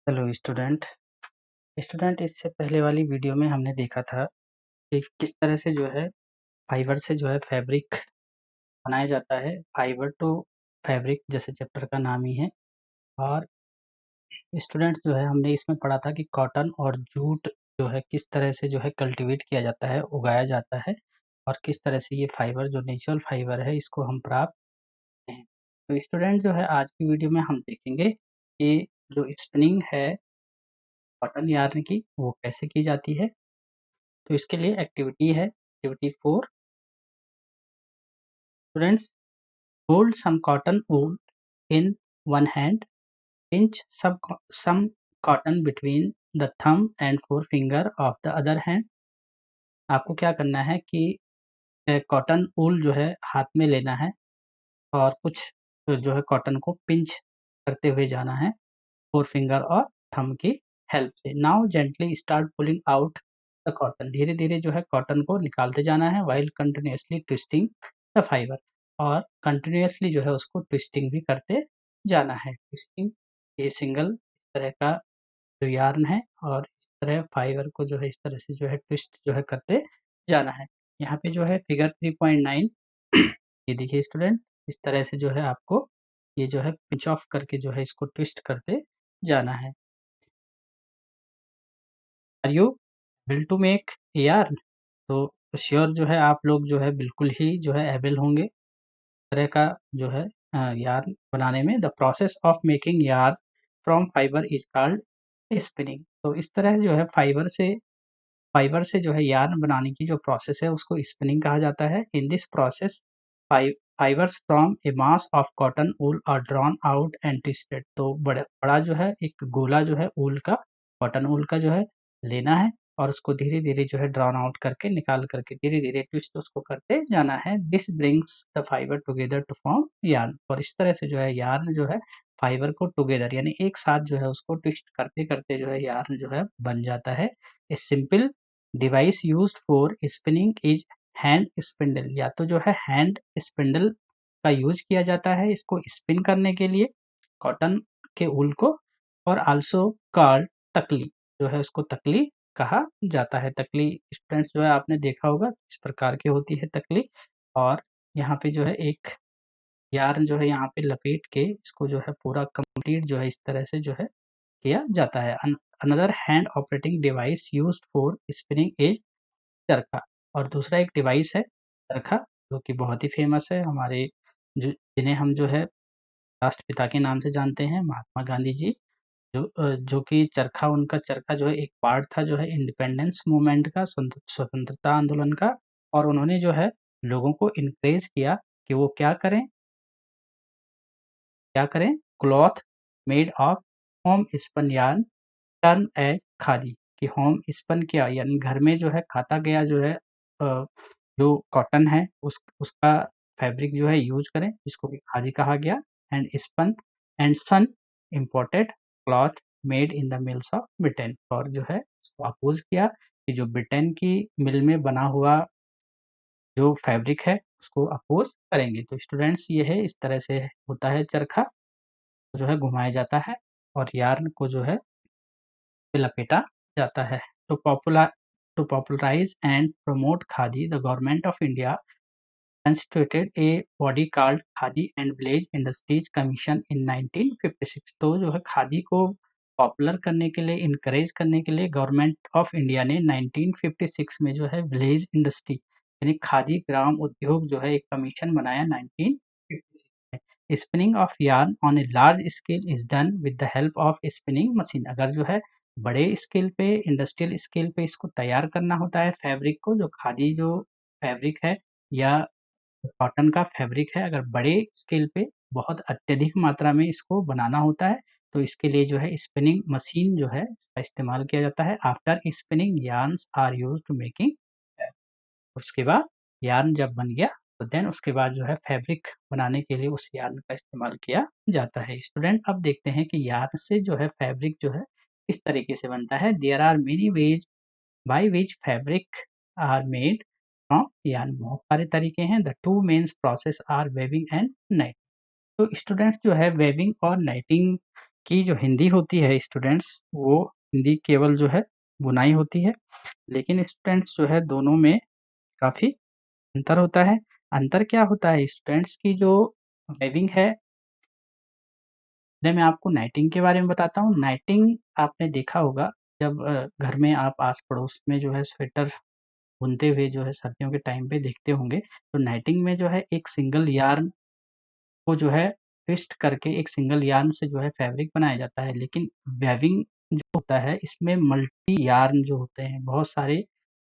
Hello student. इससे पहले वाली वीडियो में हमने देखा था कि किस तरह से जो है फाइबर से जो है फैब्रिक बनाया जाता है। फाइबर टू फैब्रिक जैसे चैप्टर का नाम ही है। और स्टूडेंट्स जो है हमने इसमें पढ़ा था कि कॉटन और जूट जो है किस तरह से जो है कल्टीवेट किया जाता है, उगाया जाता है, और किस तरह से ये फाइबर जो नेचुरल फाइबर है इसको हम प्राप्त करते हैं। तो स्टूडेंट जो है आज की वीडियो में हम देखेंगे कि जो स्पिनिंग है कॉटन यार्न की वो कैसे की जाती है। तो इसके लिए एक्टिविटी है, activity 4। Students, hold some cotton wool in one hand, pinch some cotton between the thumb and forefinger of the other hand। आपको क्या करना है कि कॉटन वूल जो है हाथ में लेना है और कुछ जो है कॉटन को पिंच करते हुए जाना है फोर फिंगर और थंब की हेल्प से। Now gently start pulling out the cotton. धीरे धीरे जो है कॉटन को निकालते जाना है while continuously twisting the fibre. और कंटिन्यूसली जो है उसको ट्विस्टिंग भी करते जाना है। ट्विस्टिंग ये सिंगल इस तरह का जो यार्न है और इस तरह फाइबर को जो है इस तरह से जो है ट्विस्ट जो है करते जाना है। यहाँ पे जो है फिगर 3.9 ये देखिए स्टूडेंट, इस तरह से जो है आपको ये जो है पिंच ऑफ करके जो है इसको ट्विस्ट करते जाना है। Are you able to make yarn? तो श्योर जो है आप लोग जो है बिल्कुल ही जो है एबल होंगे तरह का जो है यार्न बनाने में। The process of making yarn from fibre is called spinning. तो इस तरह जो है फाइबर से जो है यार्न बनाने की जो प्रोसेस है उसको स्पिनिंग कहा जाता है। In this process fibres from a mass of cotton wool are drawn out and twisted. तो बड़ा बड़ा जो है एक गोला जो है वूल का, कॉटन वूल का जो है लेना है और उसको धीरे धीरे जो है ड्रॉन आउट करके निकाल करके धीरे धीरे ट्विस्ट उसको करते जाना है। This brings the fibre together to form yarn. और इस तरह से जो है यार्न जो है फाइबर को टुगेदर यानी एक साथ जो है उसको ट्विस्ट करते करते जो है यार्न जो है बन जाता है। A simple device used for spinning is hand spindle. या तो जो है हैंड स्पिंडल का यूज किया जाता है इसको स्पिन करने के लिए कॉटन के ऊल को। और आल्सो कॉल्ड तकली, जो है उसको तकली कहा जाता है। तकली स्टूडेंट्स जो है आपने देखा होगा इस प्रकार की होती है तकली। और यहाँ पे जो है एक यार्न जो है यहाँ पे लपेट के इसको जो है पूरा कंप्लीट जो है इस तरह से जो है किया जाता है। Another hand operating device used for spinning is चरखा। और दूसरा एक डिवाइस है चरखा जो कि बहुत ही फेमस है हमारे जिन्हें हम जो है राष्ट्रपिता के नाम से जानते हैं, महात्मा गांधी जी। जो कि चरखा, उनका चरखा जो है एक पार्ट था जो है इंडिपेंडेंस मूवमेंट का, स्वतंत्रता आंदोलन का। और उन्होंने जो है लोगों को इनकरेज किया कि वो क्या करें, cloth made of home spun yarn turn as khadi. कि होम स्पन किया यानी घर में जो है काता गया जो है जो कॉटन है उसका फैब्रिक जो है यूज करें जिसको कि खादी कहा गया। And spun and shun imported cloth made in the mills of Britain. और जो है उसको अपोज किया कि जो ब्रिटेन की मिल में बना हुआ जो फैब्रिक है उसको अपोज करेंगे। तो स्टूडेंट्स ये है इस तरह से होता है चरखा जो है घुमाया जाता है और यार्न को जो है लपेटा जाता है। To popular to popularise and promote khadi, the government of India constituted a body called khadi and village industries commission in 1956। तो जो है खादी को पॉपुलर करने के लिए, इनकरेज करने के लिए गवर्नमेंट ऑफ इंडिया ने 1956 में जो है विलेज इंडस्ट्री यानी खादी ग्राम उद्योग जो है एक कमीशन बनाया 1956 में। Spinning of yarn on a large scale is done with the help of spinning machine. अगर जो है बड़े स्केल पे, इंडस्ट्रियल स्केल पे इसको तैयार करना होता है फैब्रिक को, जो खादी जो फैब्रिक है या कॉटन का फैब्रिक है, अगर बड़े स्केल पे बहुत अत्यधिक मात्रा में इसको बनाना होता है तो इसके लिए जो है स्पिनिंग मशीन जो है इसका इस्तेमाल किया जाता है। After spinning yarns are used to making. उसके बाद यार्न जब बन गया तो देन उसके बाद जो है फैब्रिक बनाने के लिए उस यार्न का इस्तेमाल किया जाता है। स्टूडेंट अब देखते हैं कि यार्न से जो है फैब्रिक जो है किस तरीके से बनता है। There are many ways by which fabric are made from yarn. बहुत सारे तरीके हैं। The two mains process are weaving and knitting. तो स्टूडेंट्स जो है वेविंग और नाइटिंग कि जो हिंदी होती है स्टूडेंट्स, वो हिंदी केवल जो है बुनाई होती है, लेकिन स्टूडेंट्स जो है दोनों में काफ़ी अंतर होता है। अंतर क्या होता है स्टूडेंट्स की जो वेविंग है, पहले मैं आपको नाइटिंग के बारे में बताता हूँ। नाइटिंग आपने देखा होगा जब घर में आप आस-पड़ोस में जो है स्वेटर बुनते हुए जो है सर्दियों के टाइम पे देखते होंगे, तो नाइटिंग में जो है एक सिंगल यार्न को जो है ट्विस्ट करके एक सिंगल यार्न से जो है फैब्रिक बनाया जाता है। लेकिन वेविंग जो होता है इसमें मल्टी यार्न जो होते हैं, बहुत सारे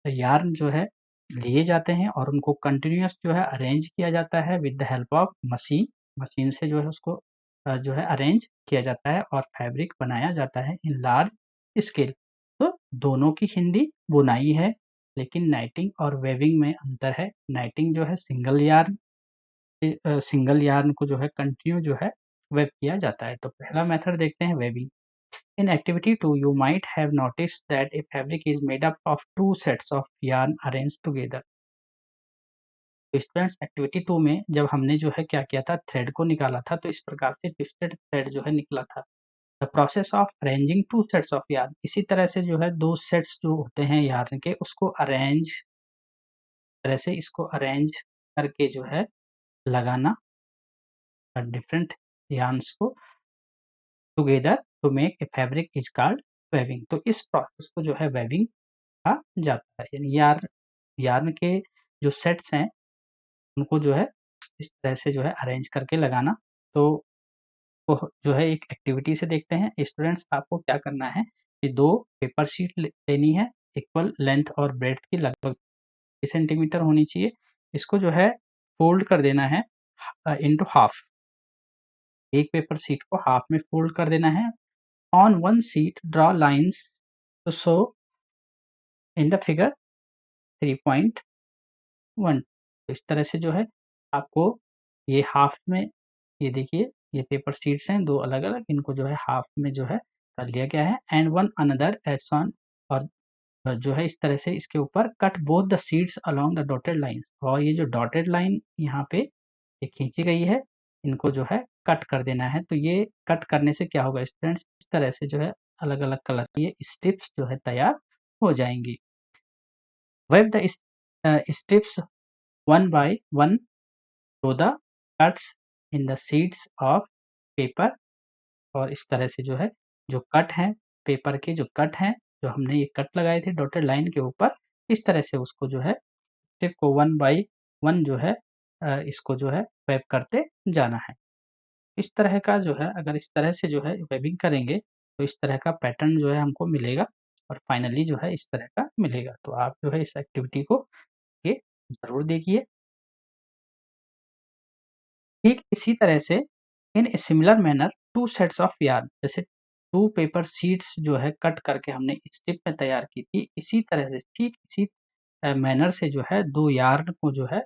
यार्न जो है लिए जाते हैं और उनको कंटीन्यूअस जो है अरेंज किया जाता है with the help of machine. Machine से जो है उसको जो है अरेंज किया जाता है और फैब्रिक बनाया जाता है इन लार्ज स्केल। तो दोनों की हिंदी बुनाई है, लेकिन नाइटिंग और वेविंग में अंतर है। नाइटिंग जो है सिंगल यार्न को जो है कंटिन्यू जो है वेव किया जाता है। तो पहला मेथड देखते हैं waving. In activity 2, you might have noticed that a fabric is made up of two sets of yarn arranged together. तो स्टूडेंट्स एक्टिविटी 2 में जब हमने जो है क्या किया था, थ्रेड को निकाला था, तो इस प्रकार से ट्विस्टेड थ्रेड जो है निकला था। The process of arranging to sets of yarn, इसी तरह से जो है दो सेट्स जो होते हैं यार्न के उसको अरेंज तरह से इसको अरेंज करके जो है लगाना डिफरेंट यार्न्स को together to make a fabric is called weaving. तो इस प्रोसेस को जो है वेविंग कहा जाता है। यानी यार्न के जो सेट्स हैं उनको जो है इस तरह से जो है अरेंज करके लगाना। तो वो जो है एक एक्टिविटी से देखते हैं। स्टूडेंट्स आपको क्या करना है कि 2 पेपर शीट लेनी है, इक्वल लेंथ और ब्रेड्थ की लगभग सेंटीमीटर होनी चाहिए। इसको जो है फ़ोल्ड कर देना है इंटू हाफ। एक पेपर शीट को हाफ में फ़ोल्ड कर देना है। On one sheet draw lines to show in the figure 3.1। तो इस तरह से जो है आपको ये हाफ में, ये देखिए ये पेपर शीट्स हैं 2 अलग-अलग, इनको जो है हाफ में जो है कर लिया गया है and one another as shown. और जो है इस तरह से इसके ऊपर cut both the sheets along the dotted line, और ये जो डॉटेड लाइन यहाँ पे ये खींची गई है, इनको जो है कट कर देना है। तो ये कट करने से क्या होगा स्टूडेंट्स, इस तरह से जो है अलग-अलग कलर की ये स्ट्रिप्स जो है तैयार हो जाएँगी। Wave the strips one by one through the cuts in the sheets of paper। और इस तरह से जो है जो कट हैं पेपर के, जो कट हैं जो हमने ये कट लगाए थे डॉटेड लाइन के ऊपर, इस तरह से उसको जो है स्टेप को वन बाय वन जो है इसको जो है वेव करते जाना है। इस तरह का जो है अगर इस तरह से जो है वेविंग करेंगे तो इस तरह का पैटर्न जो है हमको मिलेगा और फाइनली जो है इस तरह का मिलेगा। तो आप जो है इस एक्टिविटी को ये ज़रूर देखिए। ठीक इसी तरह से in a similar manner two sets of yarn, जैसे 2 पेपर शीट्स जो है कट करके हमने स्ट्रिप में तैयार की थी, इसी तरह से ठीक इसी मैनर से जो है 2 यार्न को जो है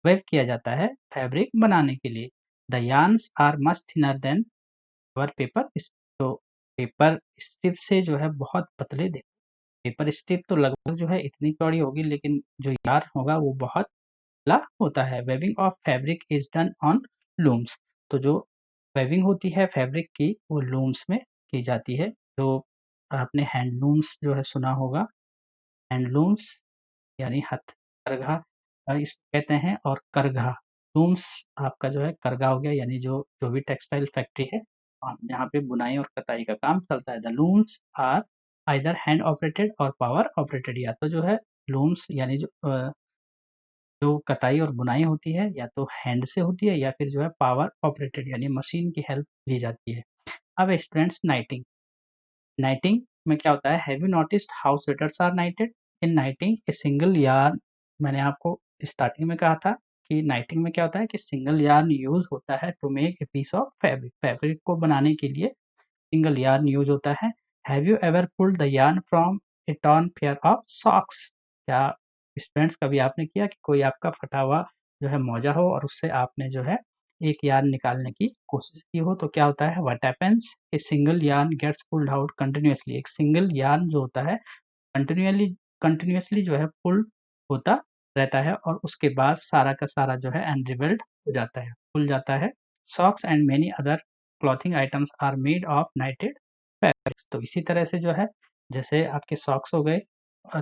वेव किया जाता है फैब्रिक बनाने के लिए। The yarns are much thinner than our paper तो पेपर स्ट्रिप से जो है बहुत पतले पेपर स्ट्रिप तो लगभग जो है इतनी चौड़ी होगी, लेकिन जो यार्न होगा वो बहुत ला होता है। Weaving of fabric is done on looms. तो जो वेविंग होती है फैब्रिक की वो लूम्स में की जाती है। तो आपने हैंडलूम्स जो है सुना होगा, हैंडलूम्स यानी हथकरघा इसको कहते हैं, और करघा लूम्स आपका जो है करघा हो गया, यानी जो भी टेक्सटाइल फैक्ट्री है जहाँ पे बुनाई और कताई का काम चलता है। The looms are either hand operated और पावर ऑपरेटेड। या तो जो है लूम्स यानी जो कताई और बुनाई होती है या तो हैंड से होती है या फिर जो है पावर ऑपरेटेड यानी मशीन की हेल्प ली जाती है। अब स्टूडेंट्स नाइटिंग, नाइटिंग में क्या होता है, have you noticed how sweaters are knitted? In knitting a single yarn, मैंने आपको स्टार्टिंग में कहा था कि नाइटिंग में क्या होता है कि सिंगल यार्न यूज होता है to make a piece of fabric. Fabric को बनाने के लिए सिंगल यार्न यूज होता है। Have you ever pulled the yarn from a torn pair of socks? क्या स्टूडेंट्स कभी आपने किया कि कोई आपका फटा हुआ जो है मोजा हो और उससे आपने जो है एक यार्न निकालने की कोशिश की हो, तो क्या होता है, what happens, a single yarn gets pulled out continuously. एक सिंगल यार्न जो होता है कंटिन्यूअली कंटिन्यूअसली जो है पुल होता रहता है और उसके बाद सारा का सारा जो है अनरिवेल्ड हो जाता है, खुल जाता है। Socks and many other clothing items are made of knitted fabrics. तो इसी तरह से जो है जैसे आपके सॉक्स हो गए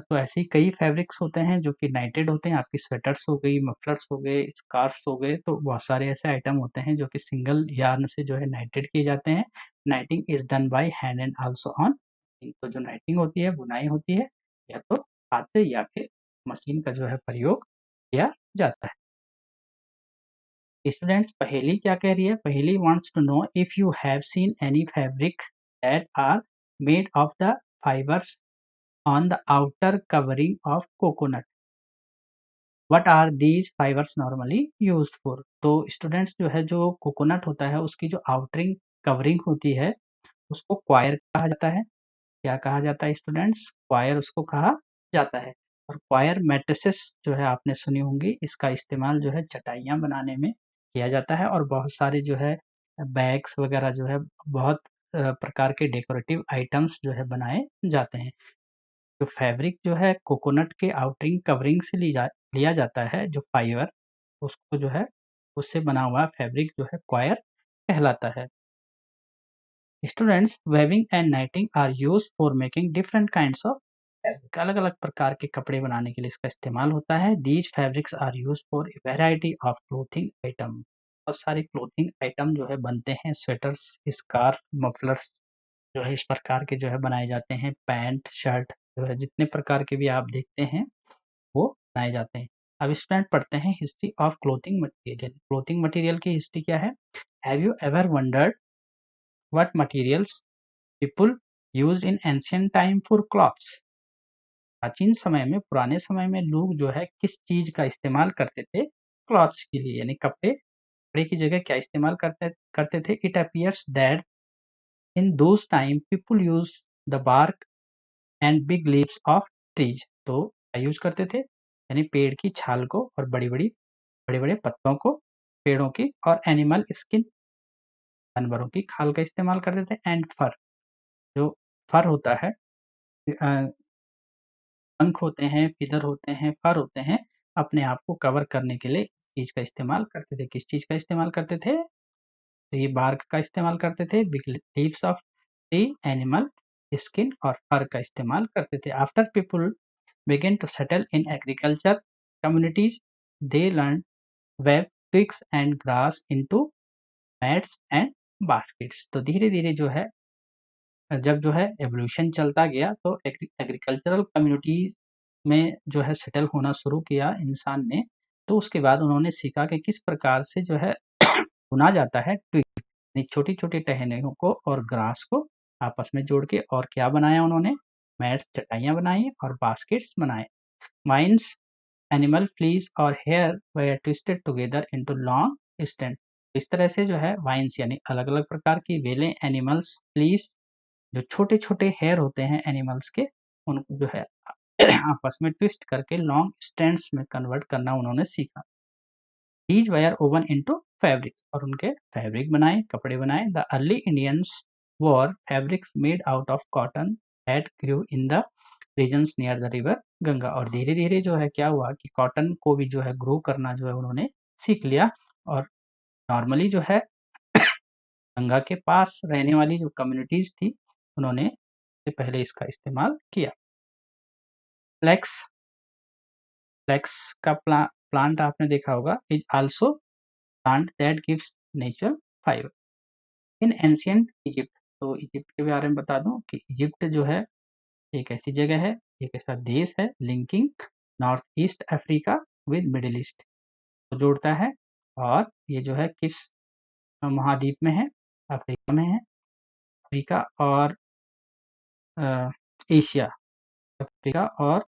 तो ऐसे ही कई फैब्रिक्स होते हैं जो कि नाइटेड होते हैं। आपकी स्वेटर्स हो गई, मफलर्स हो गए, स्कार्फ्स हो गए, तो बहुत सारे ऐसे आइटम होते हैं जो कि सिंगल यार्न से जो है नाइटेड किए जाते हैं। नाइटिंग is done by hand and also on. तो जो नाइटिंग होती है, बुनाई होती है या तो हाथ से या फिर मशीन का जो है प्रयोग किया जाता है। स्टूडेंट्स, पहेली क्या कह रही है? Paheli wants to know if you have seen any fabric that are made of the fibres on the outer covering of coconut, what are these fibres normally used for. तो स्टूडेंट्स जो है, जो कोकोनट होता है उसकी जो आउटरिंग कवरिंग होती है उसको क्वायर कहा जाता है। क्या कहा जाता है स्टूडेंट्स? क्वायर उसको कहा जाता है। और क्वायर मैट्रिसेस जो है आपने सुनी होंगी, इसका इस्तेमाल जो है चटाइयाँ बनाने में किया जाता है और बहुत सारे जो है बैग्स वगैरह जो है बहुत प्रकार के डेकोरेटिव आइटम्स जो है बनाए जाते हैं। जो फैब्रिक जो है कोकोनट के आउटरिंग कवरिंग से लिया जाता है, जो फाइबर उसको जो है उससे बना हुआ फैब्रिक जो है क्वायर कहलाता है। Students, weaving and knitting are used for making different kinds of fabric. अलग अलग प्रकार के कपड़े बनाने के लिए इसका इस्तेमाल होता है। These fabrics are used for a variety of clothing item. बहुत सारे क्लोथिंग आइटम जो है बनते हैं, स्वेटर्स, स्कार्फ, मफलर्स जो है इस प्रकार के जो है बनाए जाते हैं। पैंट, शर्ट जो है जितने प्रकार के भी आप देखते हैं वो बनाए जाते हैं। अब स्टूडेंट पढ़ते हैं history of clothing material. Clothing material की हिस्ट्री क्या है? Have you ever wondered what materials people used in ancient time for clothes? प्राचीन समय में, पुराने समय में लोग जो है किस चीज का इस्तेमाल करते थे क्लॉथ्स के लिए, यानी कपड़े कपड़े की जगह क्या इस्तेमाल करते करते थे? It appears that in those time people use the bark and big leaves of trees. तो क्या यूज करते थे? यानी पेड़ की छाल को और बड़े बड़े पत्तों को, पेड़ों की, और एनिमल स्किन, जानवरों की खाल का इस्तेमाल करते थे। एंड फर, जो फर होता है, पंख होते हैं, फिदर होते हैं, फर होते हैं, अपने आप को कवर करने के लिए इस चीज का इस्तेमाल करते थे। किस चीज का इस्तेमाल करते थे? तो ये बार्क का इस्तेमाल करते थे, big leaves of tree, animal skin और फर का इस्तेमाल करते थे। After people began to settle in agriculture communities, they learned web twigs and grass into mats and baskets। तो धीरे धीरे जो है जब जो है एवोल्यूशन चलता गया तो एग्रीकल्चरल कम्युनिटीज में जो है सेटल होना शुरू किया इंसान ने। तो उसके बाद उन्होंने सीखा कि किस प्रकार से जो है बुना जाता है ट्विग, छोटी छोटी टहनियों को और ग्रास को आपस में जोड़ के। और क्या बनाया उन्होंने? मैट्स, चटाइयाँ बनाई और बास्केट्स बनाए। वाइन्स, एनिमल फ्लीज और hair were twisted together into long stand. इस तरह से जो है वाइन्स यानी अलग अलग प्रकार की वेलें, एनिमल्स, फ्लीज जो छोटे छोटे हेयर होते हैं एनिमल्स के, उनको जो है आपस में ट्विस्ट करके लॉन्ग स्टैंड्स में कन्वर्ट करना उन्होंने सीखा। These were woven into fabrics, और उनके फैब्रिक बनाए, कपड़े बनाए। The early Indians wore fabrics made out of cotton that grew in the regions near the river Ganga. और धीरे धीरे जो है क्या हुआ कि कॉटन को भी जो है ग्रो करना जो है उन्होंने सीख लिया। और नॉर्मली जो है गंगा के पास रहने वाली जो कम्युनिटीज थी उन्होंने से पहले इसका इस्तेमाल किया। फ्लैक्स, फ्लैक्स का प्लांट आपने देखा होगा, is also plant that gives natural fibre. In ancient Egypt, तो इजिप्ट के बारे में बता दूं कि इजिप्ट जो है एक ऐसी जगह है, एक ऐसा देश है linking north east Africa with middle east को जोड़ता है। और ये जो है किस महाद्वीप में है? अफ्रीका में है। अफ्रीका और एशिया, अफ्रीका और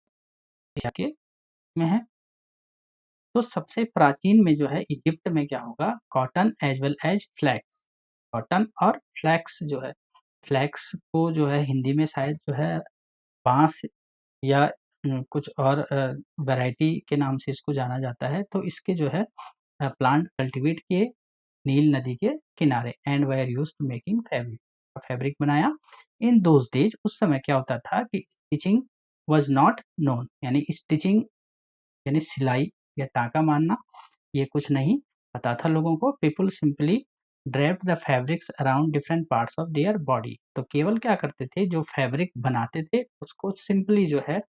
एशिया के में है। तो सबसे प्राचीन में जो है इजिप्ट में क्या होगा? Cotton as well as flax. Cotton और फ्लैक्स जो है, फ्लैक्स को जो है हिंदी में शायद जो है बांस या कुछ और वैरायटी के नाम से इसको जाना जाता है। तो इसके जो है प्लांट कल्टीवेट किए नील नदी के किनारे and were used to making fabric. Fabric बनाया। इन दोज डेज, उस समय क्या होता था कि स्टिचिंग वाज नॉट नोन, यानी स्टिचिंग यानी सिलाई या टाँका मारना ये कुछ नहीं पता था लोगों को। People simply draped the fabrics around different parts of their body. तो केवल क्या करते थे, जो फैब्रिक बनाते थे उसको सिंपली जो है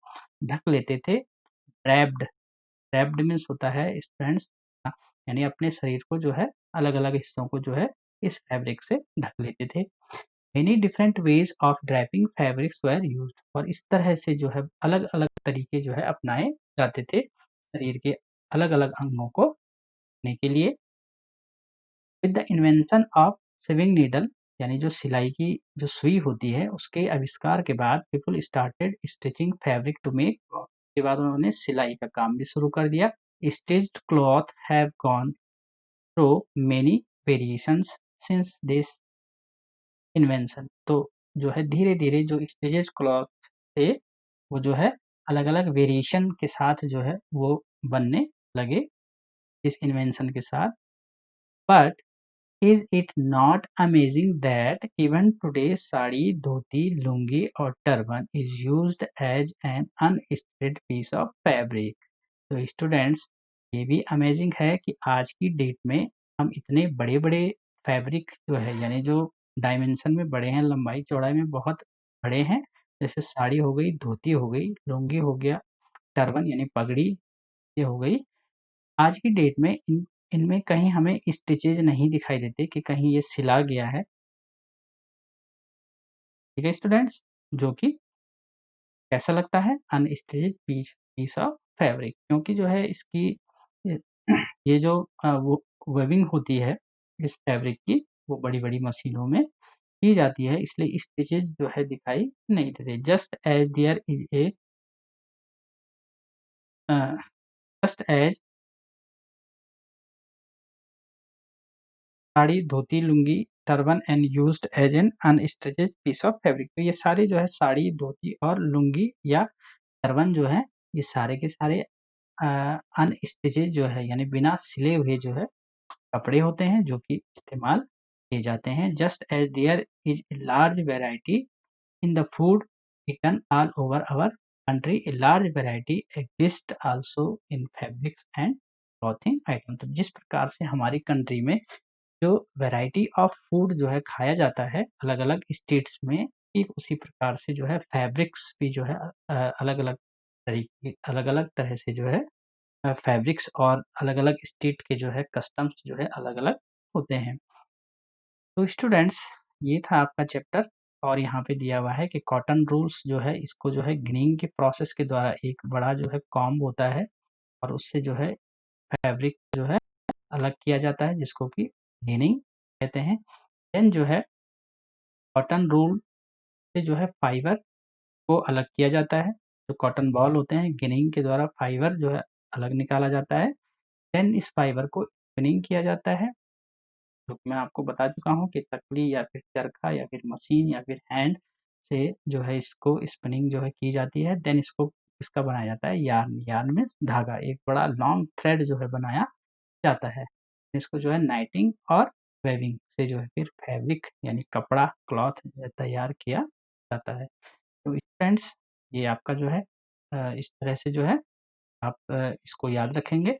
ढक लेते थे। ड्रैप्ड, ड्रैप्ड मीन्स होता है स्टूडेंट्स, यानी अपने शरीर को जो है अलग-अलग हिस्सों को जो है इस फैब्रिक से ढक लेते थे। Many different ways of draping fabrics were used, और इस तरह से जो है अलग-अलग तरीके जो है अपनाए जाते थे शरीर के अलग-अलग अंगों को ढकने के लिए। With the invention of swimming needle, यानी जो सिलाई की जो सुई होती है उसके आविष्कार के बाद people started stitching fabric to make cloth. के बाद उन्होंने सिलाई का काम भी शुरू कर दिया। Stitched cloth have gone through many variations since this invention. तो जो है धीरे-धीरे जो स्टिचेज क्लॉथ थे वो जो है अलग-अलग वेरिएशन के साथ जो है वो बनने लगे इस इन्वेंशन के साथ। But is it not amazing that even today sari, dhoti, lungi और turban is used as an unstitched piece of fabric? तो स्टूडेंट्स, ये भी अमेजिंग है कि आज की डेट में हम इतने बड़े-बड़े फैब्रिक जो है, यानी जो डायमेंशन में बड़े हैं, लंबाई चौड़ाई में बहुत बड़े हैं, जैसे साड़ी हो गई, धोती हो गई, लुंगी हो गया, टर्बन यानी पगड़ी ये हो गई। आज की डेट में इनमें कहीं हमें स्टिचेज नहीं दिखाई देते कि कहीं ये सिला गया है। ठीक है स्टूडेंट्स, जो कि कैसा लगता है अनस्टिच्ड पीस ऑफ फैब्रिक, क्योंकि जो है इसकी ये ये जो वो वेविंग होती है इस फैब्रिक की, वो बड़ी-बड़ी मशीनों में की जाती है, इसलिए स्टिचेज जो है दिखाई नहीं देते। Uh, just as sari, dhoti, lungi, turban and used as an unstitched piece of fabric. तो ये सारे जो है साड़ी, धोती और लुंगी या टर्बन जो है, ये सारे के सारे अनस्टिचेड जो है यानी बिना सिले हुए जो है कपड़े होते हैं जो कि इस्तेमाल किए जाते हैं। Just as there is a large variety in the food eaten all over our country, a large variety exists also in fabrics and clothing item। तो जिस प्रकार से हमारी कंट्री में जो वैरायटी ऑफ फूड जो है खाया जाता है अलग-अलग स्टेट्स में, ठीक उसी प्रकार से जो है फैब्रिक्स भी जो है अलग-अलग तरीके अलग-अलग तरह से जो है फैब्रिक्स और अलग-अलग स्टेट के जो है कस्टम्स जो है अलग-अलग होते हैं। तो स्टूडेंट्स, ये था आपका चैप्टर, और यहाँ पे दिया हुआ है कि कॉटन रूल्स जो है इसको जो है गिनिंग के प्रोसेस के द्वारा एक बड़ा जो है कॉम्ब होता है और उससे जो है फैब्रिक जो है अलग किया जाता है जिसको कि गिनिंग कहते हैं। देन जो है कॉटन रूल से जो है फाइबर को अलग किया जाता है। जो कॉटन बॉल होते हैं गिनिंग के द्वारा फाइबर जो है अलग निकाला जाता है। देन इस फाइबर को स्पिनिंग किया जाता है, जो कि मैं आपको बता चुका हूँ कि तकली या फिर चरखा या फिर मशीन या फिर हैंड से जो है इसको स्पिनिंग जो है की जाती है। देन इसको इसका बनाया जाता है यार्न। यार्न में धागा, एक बड़ा लॉन्ग थ्रेड जो है बनाया जाता है। इसको जो है नाइटिंग और वेविंग से जो है फिर फैब्रिक यानी कपड़ा क्लॉथ जो है तैयार किया जाता है। तो फ्रेंड्स, ये आपका जो है इस तरह से जो है आप इसको याद रखेंगे।